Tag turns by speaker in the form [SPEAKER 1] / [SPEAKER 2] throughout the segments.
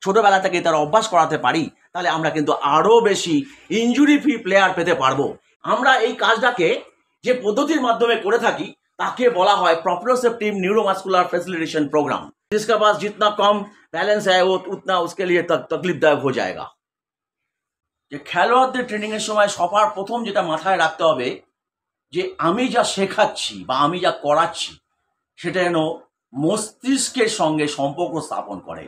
[SPEAKER 1] ছোটবেলা থেকে তারা অভ্যাস করাতে পারি, তাহলে আমরা কিন্তু আরও বেশি ইনজুরি ফ্রি প্লেয়ার পেতে পারবো। আমরা এই কাজটাকে যে পদ্ধতির মাধ্যমে করে থাকি তাকে বলা হয় প্রপ্রিयोसेप्टिव न्यूरोमस्कुलर फैसिलिटेशन प्रोग्राम। जिसका पास जितना कम बैलेंस है वो उतना उसके लिए तकलीफदायक हो जाएगा। যে খেলোয়াড়দের ট্রেনিংয়ের সময় সবার প্রথম যেটা মাথায় রাখতে হবে যে আমি যা শেখাচ্ছি বা আমি যা করাচ্ছি সেটা যেন মস্তিষ্কের সঙ্গে সম্পর্ক স্থাপন করে।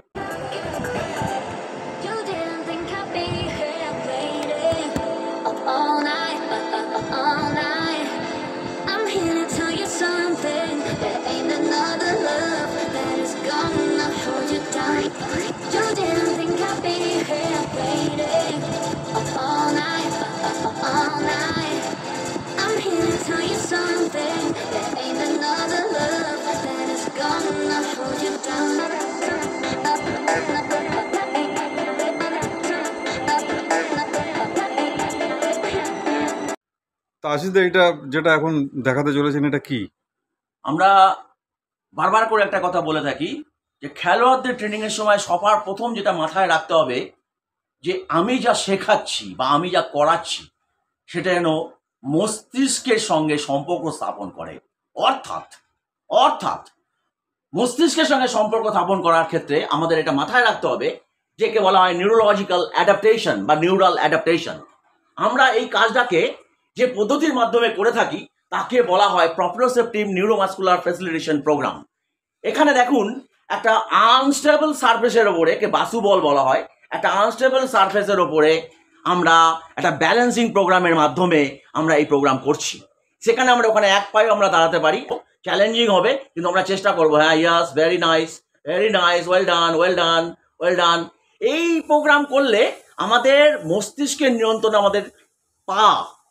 [SPEAKER 2] তা আশিসদা, এটা যেটা এখন দেখাতে চলেছেন এটা কি?
[SPEAKER 1] আমরা বারবার করে একটা কথা বলে থাকি যে খেলোয়াড়দের ট্রেনিংয়ের সময় সবার প্রথম যেটা মাথায় রাখতে হবে যে আমি যা শেখাচ্ছি বা আমি যা করাচ্ছি সেটা যেন মস্তিষ্কের সঙ্গে সম্পর্ক স্থাপন করে। অর্থাৎ মস্তিষ্কের সঙ্গে সম্পর্ক স্থাপন করার ক্ষেত্রে আমাদের এটা মাথায় রাখতে হবে যে কে বলা হয় নিউরোলজিক্যাল অ্যাডাপ্টেশন বা নিউরাল অ্যাডাপ্টেশন। আমরা এই কাজটাকে যে পদ্ধতির মাধ্যমে করে থাকি তাকে বলা হয় প্রপ্রিयोसेप्टिव न्यूरोमस्कुलर फैसिलिटेशन प्रोग्राम। এখানে দেখুন একটা আনস্টেবল সারফেসের ওপরে, কে বাসু বল বলা হয়, একটা আনস্টেবল সারফেসের ওপরে আমরা একটা ব্যালেন্সিং প্রোগ্রামের মাধ্যমে আমরা এই প্রোগ্রাম করছি। সেখানে আমরা ওখানে এক পায়ে আমরা দাঁড়াতে পারি। চ্যালেঞ্জিং হবে কিন্তু আমরা চেষ্টা করবো। হ্যাঁ, ইয়াস, ভেরি নাইস, ওয়েল ডান। এই প্রোগ্রাম করলে আমাদের মস্তিষ্কের নিয়ন্ত্রণ আমাদের পা,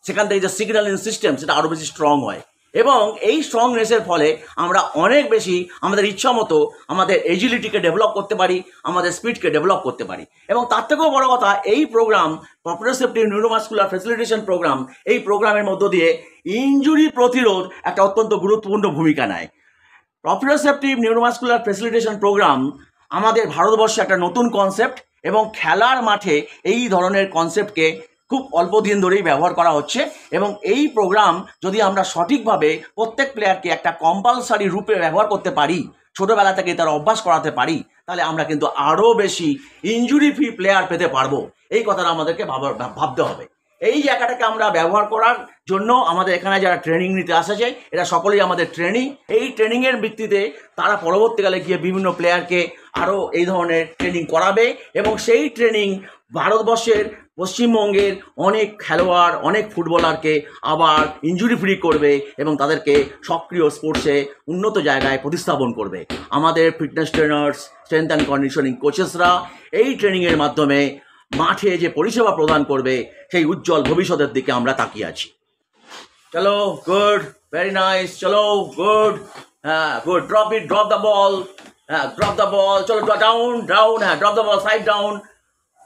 [SPEAKER 1] সেখান থেকে যে সিগন্যালিং সিস্টেম সেটা আরও বেশি স্ট্রং হয় এবং এই স্ট্রংনেসের ফলে আমরা অনেক বেশি আমাদের ইচ্ছা মতো আমাদের এজিলিটিকে ডেভেলপ করতে পারি, আমাদের স্পিডকে ডেভেলপ করতে পারি। এবং তার থেকেও বড় কথা, এই প্রোগ্রাম প্রপ্রিयोसेप्टिव न्यूरोमस्कुलर फैसिलिटेशन प्रोग्राम, এই প্রোগ্রামের মধ্য দিয়ে ইনজুরি প্রতিরোধ একটা অত্যন্ত গুরুত্বপূর্ণ ভূমিকা নেয়। প্রপ্রিयोसेप्टिव न्यूरोमस्कुलर फैसिलिटेशन प्रोग्राम আমাদের ভারতবর্ষে একটা নতুন কনসেপ্ট এবং খেলার মাঠে এই ধরনের কনসেপ্টকে খুব অল্প দিন ধরেই ব্যবহার করা হচ্ছে। এবং এই প্রোগ্রাম যদি আমরা সঠিকভাবে প্রত্যেক প্লেয়ারকে একটা কম্পালসারি রূপে ব্যবহার করতে পারি, ছোটোবেলা থেকে তারা অভ্যাস করাতে পারি, তাহলে আমরা কিন্তু আরও বেশি ইনজুরি ফ্রি প্লেয়ার পেতে পারবো। এই কথাটা আমাদেরকে ভাবতে হবে। এই জায়গাটাকে আমরা ব্যবহার করার জন্য আমাদের এখানে যারা ট্রেনিং নিতে আসছে এরা সকলেই আমাদের ট্রেনিং। এই ট্রেনিংয়ের ভিত্তিতে তারা পরবর্তীকালে গিয়ে বিভিন্ন প্লেয়ারকে আরও এই ধরনের ট্রেনিং করাবে এবং সেই ট্রেনিং ভারতবর্ষের পশ্চিমবঙ্গের অনেক খেলোয়াড়, অনেক ফুটবলারকে আবার ইনজুরি ফ্রি করবে এবং তাদেরকে সক্রিয় স্পোর্টসে উন্নত জায়গায় প্রতিস্থাপন করবে। আমাদের fitness trainers, strength and conditioning কোচেসরা এই ট্রেনিংয়ের মাধ্যমে মাঠে যে পরিষেবা প্রদান করবে সেই উজ্জ্বল ভবিষ্যতের দিকে আমরা তাকিয়ে আছি। চলো, গুড, ভেরি নাইস, চলো, গুড, হ্যাঁ, গুড, ড্রপ দ্য বল, হ্যাঁ, ড্রপ দ্য বল, চলো, ডাউন, হ্যাঁ, drop the ball, side down,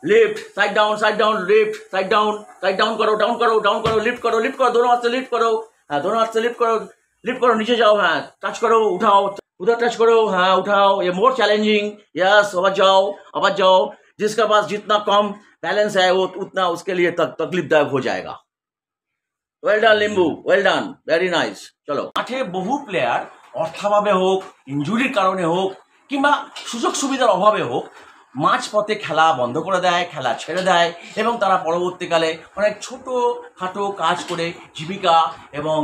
[SPEAKER 1] lift, side down, lift, side down করো, লিফট করো, दोनों हाथ से लिफ्ट करो, হ্যাঁ, दोनों हाथ से लिफ्ट करो, नीचे जाओ, হ্যাঁ, টাচ করো, উঠাও, उधर टच करो, हाँ, उठाओ, ये मोर चैलेंजिंग, यस, आवाज जाओ, जिसका पास जितना कम बैलेंस है वो उतना उसके लिए तकलीफदायक हो जाएगा। Well done Limbu, well done, very nice. চলো, মাঠে বহু প্লেয়ার অর্থাভাবে হোক, ইনজুরির কারণে হোক কিংবা সুযোগ সুবিধার অভাবে হোক মাঝপথে খেলা বন্ধ করে দেয়, খেলা ছেড়ে দেয় এবং তারা পরবর্তীকালে অনেক ছোটোখাটো কাজ করে জীবিকা এবং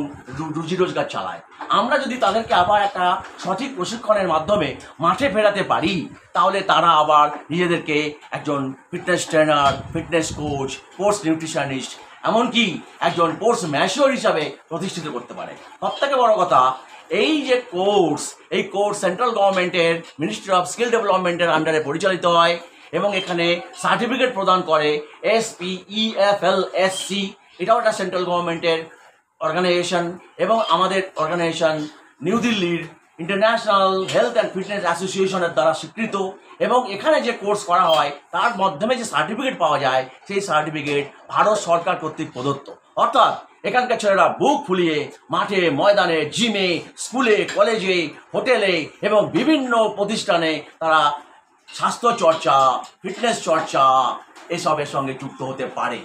[SPEAKER 1] রুজি রোজগার চালায়। আমরা যদি তাদেরকে আবার একটা সঠিক প্রশিক্ষণের মাধ্যমে মাঠে ফেরাতে পারি তাহলে তারা আবার নিজেদেরকে একজন fitness trainer, fitness coach, sports nutritionist, এমনকি একজন স্পোর্টস ম্যাচিওর হিসাবে প্রতিষ্ঠিত করতে পারে। সবথেকে বড় কথা, এই যে কোর্স, এই কোর্স সেন্ট্রাল গভর্নমেন্টের মিনিস্ট্রি অফ স্কিল ডেভেলপমেন্টের আন্ডারে পরিচালিত হয় এবং এখানে সার্টিফিকেট প্রদান করে SPEFLSC। এটাও একটা সেন্ট্রাল গভর্নমেন্টের অর্গানাইজেশন এবং আমাদের অর্গানাইজেশন নিউ দিল্লির ইন্টারন্যাশনাল হেলথ অ্যান্ড ফিটনেস অ্যাসোসিয়েশনের দ্বারা স্বীকৃত। এবং এখানে যে কোর্স করা হয় তার মাধ্যমে যে সার্টিফিকেট পাওয়া যায় সেই সার্টিফিকেট ভারত সরকার কর্তৃক প্রদত্ত। অর্থাৎ এখানকার ছেলেরা বুক ফুলিয়ে মাঠে, ময়দানে, জিমে, স্কুলে, কলেজে, হোটেলে এবং বিভিন্ন প্রতিষ্ঠানে তারা স্বাস্থ্য চর্চা, ফিটনেস চর্চা এসবের সঙ্গে যুক্ত হতে পারে।